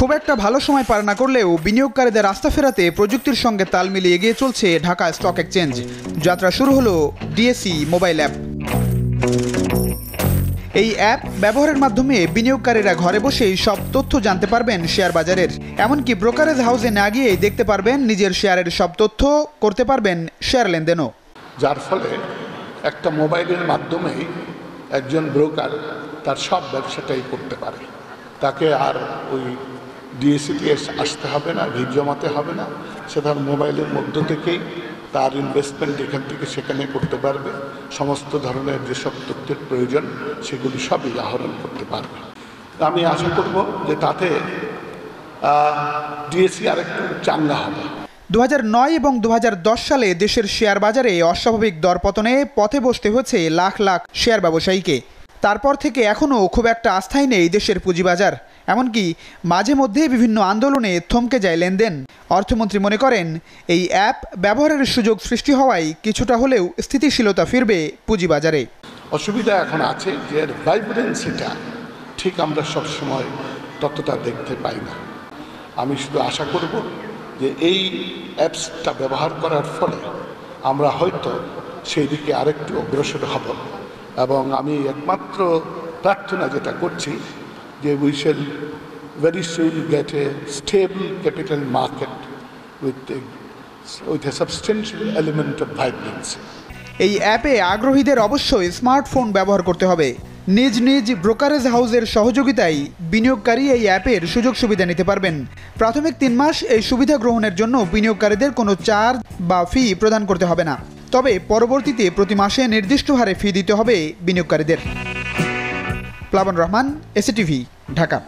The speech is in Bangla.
খুব একটা ভালো সময় পার না করলেও বিনিয়োগকারীদের আস্থা ফেরাতে প্রযুক্তির সঙ্গে তাল মিলিয়ে এগিয়ে চলছে ঢাকা স্টক এক্সচেঞ্জ। যাত্রা শুরু হলো ডিএসই মোবাইল অ্যাপ। এই অ্যাপ ব্যবহারের মাধ্যমে বিনিয়োগকারীরা ঘরে বসেই সব তথ্য জানতে পারবেন শেয়ার বাজারের। এমনকি ব্রোকারেজ হাউসে না গিয়েই দেখতে পারবেন নিজের শেয়ারের সব তথ্য, করতে পারবেন শেয়ার লেনদেনও। যার ফলে একটা মোবাইলের মাধ্যমেই একজন ব্রোকার তার সব ব্যবসাটাই করতে পারে। তাকে আর ওই ডিএসইতে আসতে হবে না, ভিড় জমাতে হবে না। সে তার মোবাইলের মধ্য থেকেই তার ইনভেস্টমেন্ট এখান থেকে সেখানে করতে পারবে। সমস্ত ধরনের যেসব তথ্যের প্রয়োজন সেগুলি সবই আহরণ করতে পারবে। আমি আশা করব যে তাতে ডিএসই আরেকটু চাঙ্গা হবে। 2009 এবং 2010 সালে দেশের শেয়ার বাজারে অস্বাভাবিক দরপতনে পথে বসতে হয়েছে লাখ লাখ শেয়ার ব্যবসায়ীকে। তারপর থেকে এখনও খুব একটা আস্থাই নেই দেশের পুঁজিবাজার। এমনকি মাঝে মধ্যে বিভিন্ন আন্দোলনে থমকে যায় লেনদেন। অর্থমন্ত্রী মনে করেন এই অ্যাপ ব্যবহারের সুযোগ সৃষ্টি হওয়ায় কিছুটা হলেও স্থিতিশীলতা ফিরবে পুঁজিবাজারে। অসুবিধা এখন আছে যে এর ভাইব্রেন্সিটা ঠিক আমরা সবসময় ততটা দেখতে পাই না। আমি শুধু আশা করব যে এই অ্যাপসটা ব্যবহার করার ফলে আমরা হয়তো সেই দিকে আরেকটু অগ্রসর হব। এবং আমি একমাত্র প্রার্থনা যেটা করছি যে we shall very soon get a stable capital market with a substantial element of vibrancy. এই অ্যাপে আগ্রহীদের অবশ্যই স্মার্টফোন ব্যবহার করতে হবে। নিজ নিজ ব্রোকারেজ হাউসের সহযোগিতায় বিনিয়োগকারী এই অ্যাপের সুযোগ সুবিধা নিতে পারবেন। প্রাথমিক 3 মাস এই সুবিধা গ্রহণের জন্য বিনিয়োগকারীদের কোনো চার্জ বা ফি প্রদান করতে হবে না। তবে পরবর্তীতে প্রতি মাসে নির্দিষ্ট হারে ফি দিতে হবে বিনিয়োগকারীদের। প্লাবন রহমান, এসএটিভি, ঢাকা।